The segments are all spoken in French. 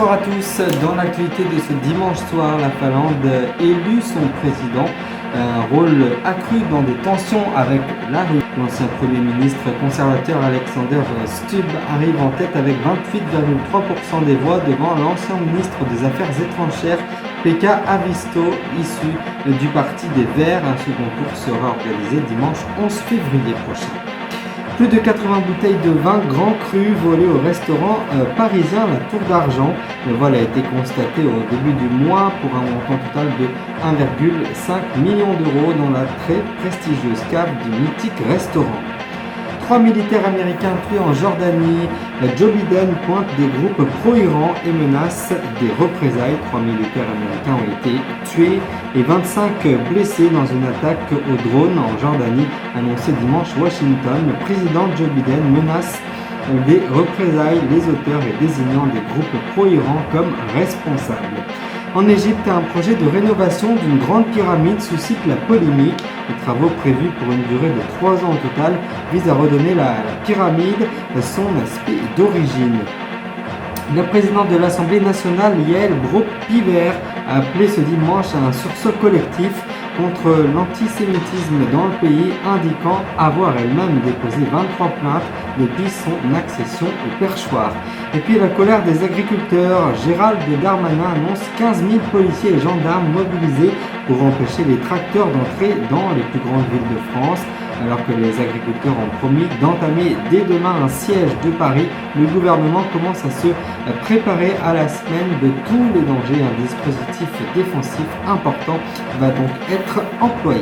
Bonsoir à tous. Dans l'actualité de ce dimanche soir, la Finlande élut son président. Un rôle accru dans des tensions avec la Russie. L'ancien Premier ministre conservateur Alexander Stubb arrive en tête avec 28,3% des voix devant l'ancien ministre des Affaires étrangères Pekka Haavisto, issu du Parti des Verts. Un second tour sera organisé dimanche 11 février prochain. Plus de 80 bouteilles de vin grand cru volées au restaurant parisien La Tour d'Argent. Le vol a été constaté au début du mois pour un montant total de 1,5 million d'euros dans la très prestigieuse cave du mythique restaurant. 3 militaires américains tués en Jordanie. Joe Biden pointe des groupes pro-Iran et menace des représailles. 3 militaires américains ont été tués et 25 blessés dans une attaque au drone en Jordanie, annoncé dimanche Washington. Le président Joe Biden menace des représailles, les auteurs et désignant des groupes pro-Iran comme responsables. En Égypte, un projet de rénovation d'une grande pyramide suscite la polémique. Les travaux prévus pour une durée de 3 ans au total visent à redonner la pyramide son aspect d'origine. La présidente de l'Assemblée nationale, Yael Braun-Pivet, a appelé ce dimanche à un sursaut collectif contre l'antisémitisme dans le pays, indiquant avoir elle-même déposé 23 plaintes depuis son accession au perchoir. Et puis la colère des agriculteurs. Gérald Darmanin annonce 15 000 policiers et gendarmes mobilisés pour empêcher les tracteurs d'entrer dans les plus grandes villes de France. Alors que les agriculteurs ont promis d'entamer dès demain un siège de Paris, le gouvernement commence à se préparer à la semaine de tous les dangers. Un dispositif défensif important va donc être employé.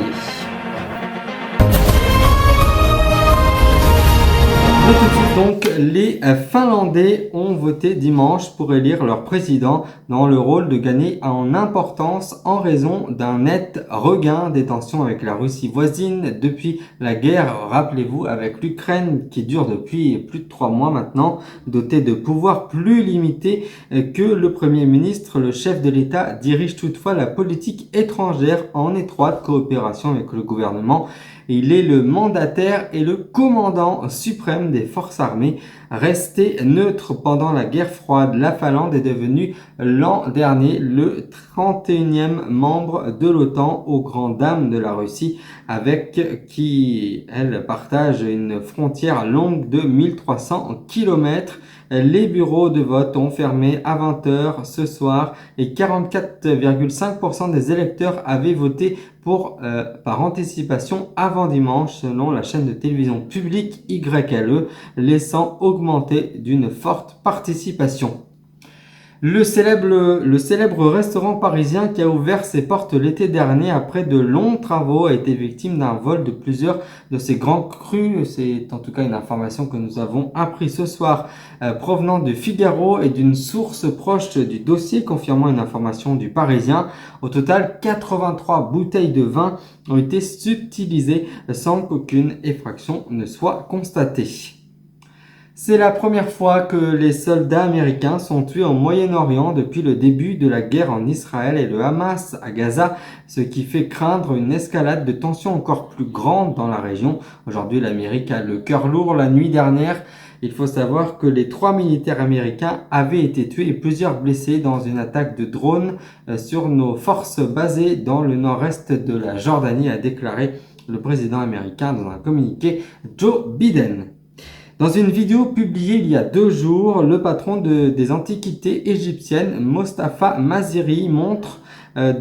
Mais tout de suite donc, les Finlandais ont voté dimanche pour élire leur président dans le rôle de gagner en importance en raison d'un net regain des tensions avec la Russie voisine depuis la guerre, rappelez-vous, avec l'Ukraine qui dure depuis plus de 3 mois maintenant, doté de pouvoirs plus limités que le Premier ministre. Le chef de l'État dirige toutefois la politique étrangère en étroite coopération avec le gouvernement. Il est le mandataire et le commandant suprême des forces armées. Resté neutre pendant la guerre froide, la Finlande est devenue l'an dernier le 31e membre de l'OTAN, aux grandes dames de la Russie, avec qui elle partage une frontière longue de 1300 km. Les bureaux de vote ont fermé à 20h ce soir et 44,5% des électeurs avaient voté par anticipation avant dimanche, selon la chaîne de télévision publique YLE, laissant augmenter d'une forte participation. Le célèbre restaurant parisien qui a ouvert ses portes l'été dernier après de longs travaux a été victime d'un vol de plusieurs de ses grands crus. C'est en tout cas une information que nous avons appris ce soir provenant du Figaro et d'une source proche du dossier confirmant une information du Parisien. Au total, 83 bouteilles de vin ont été subtilisées sans qu'aucune effraction ne soit constatée. C'est la première fois que les soldats américains sont tués au Moyen-Orient depuis le début de la guerre en Israël et le Hamas à Gaza, ce qui fait craindre une escalade de tensions encore plus grande dans la région. Aujourd'hui, l'Amérique a le cœur lourd. La nuit dernière, il faut savoir que les 3 militaires américains avaient été tués et plusieurs blessés dans une attaque de drone sur nos forces basées dans le nord-est de la Jordanie, a déclaré le président américain dans un communiqué, Joe Biden. Dans une vidéo publiée il y a 2 jours, le patron des antiquités égyptiennes, Mostafa Maziri, montre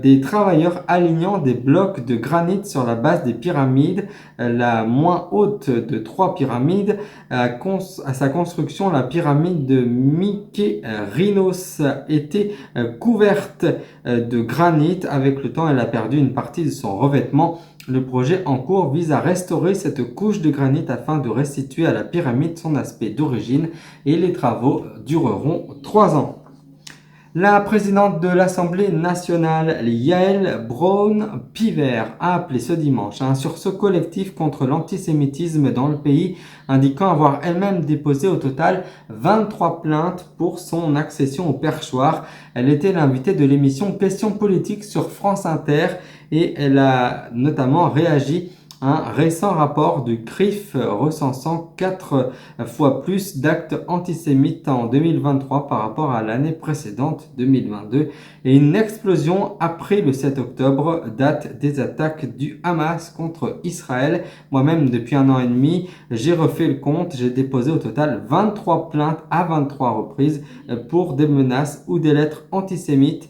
des travailleurs alignant des blocs de granit sur la base des pyramides, la moins haute de 3 pyramides. À sa construction, la pyramide de Mykérinos était couverte de granit. Avec le temps, elle a perdu une partie de son revêtement. Le projet en cours vise à restaurer cette couche de granit afin de restituer à la pyramide son aspect d'origine, et les travaux dureront 3 ans. La présidente de l'Assemblée nationale, Yael Braun-Pivet, a appelé ce dimanche à un sursaut collectif contre l'antisémitisme dans le pays, indiquant avoir elle-même déposé au total 23 plaintes pour son accession au perchoir. Elle était l'invitée de l'émission Questions politiques sur France Inter et elle a notamment réagi Un récent rapport du CRIF recensant 4 fois plus d'actes antisémites en 2023 par rapport à l'année précédente, 2022, et une explosion après le 7 octobre, date des attaques du Hamas contre Israël. Moi-même, depuis 1 an et demi, j'ai refait le compte, j'ai déposé au total 23 plaintes à 23 reprises pour des menaces ou des lettres antisémites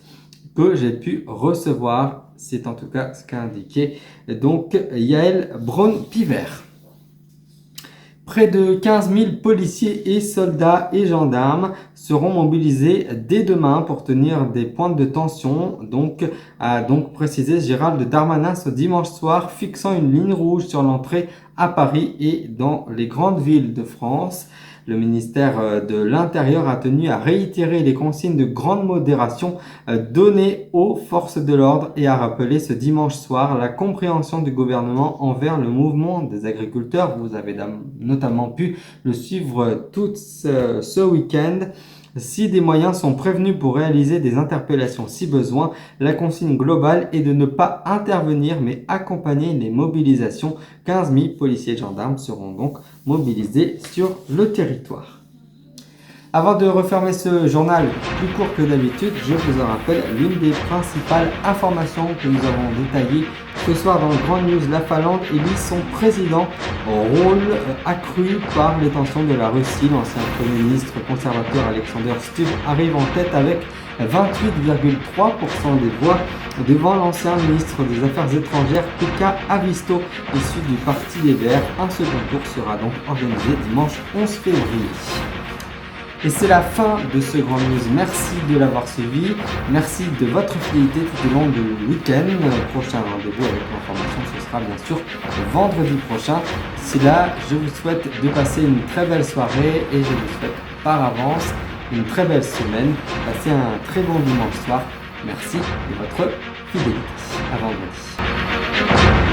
que j'ai pu recevoir. C'est en tout cas ce qu'a indiqué donc Yael Braun-Piver. Près de 15 000 policiers et soldats et gendarmes seront mobilisés dès demain pour tenir des pointes de tension, a donc précisé Gérald Darmanin ce dimanche soir, fixant une ligne rouge sur l'entrée à Paris et dans les grandes villes de France. Le ministère de l'Intérieur a tenu à réitérer les consignes de grande modération données aux forces de l'ordre et a rappelé ce dimanche soir la compréhension du gouvernement envers le mouvement des agriculteurs. Vous avez notamment pu le suivre tout ce week-end. Si des moyens sont prévenus pour réaliser des interpellations si besoin, la consigne globale est de ne pas intervenir mais accompagner les mobilisations. 15 000 policiers et gendarmes seront donc mobilisés sur le territoire. Avant de refermer ce journal plus court que d'habitude, je vous en rappelle l'une des principales informations que nous avons détaillées ce soir dans le Grand News. La Finlande élit son président, rôle accru par les tensions de la Russie. L'ancien Premier ministre conservateur Alexander Stubb arrive en tête avec 28,3% des voix devant l'ancien ministre des Affaires étrangères Pekka Haavisto, issu du Parti des Verts. Un second tour sera donc organisé dimanche 11 février. Et c'est la fin de ce Grand News. Merci de l'avoir suivi. Merci de votre fidélité tout au long du week-end. Prochain rendez-vous avec l'information, ce sera bien sûr vendredi prochain. D'ici là, je vous souhaite de passer une très belle soirée et je vous souhaite par avance une très belle semaine. Passez un très bon dimanche soir. Merci de votre fidélité. À vendredi.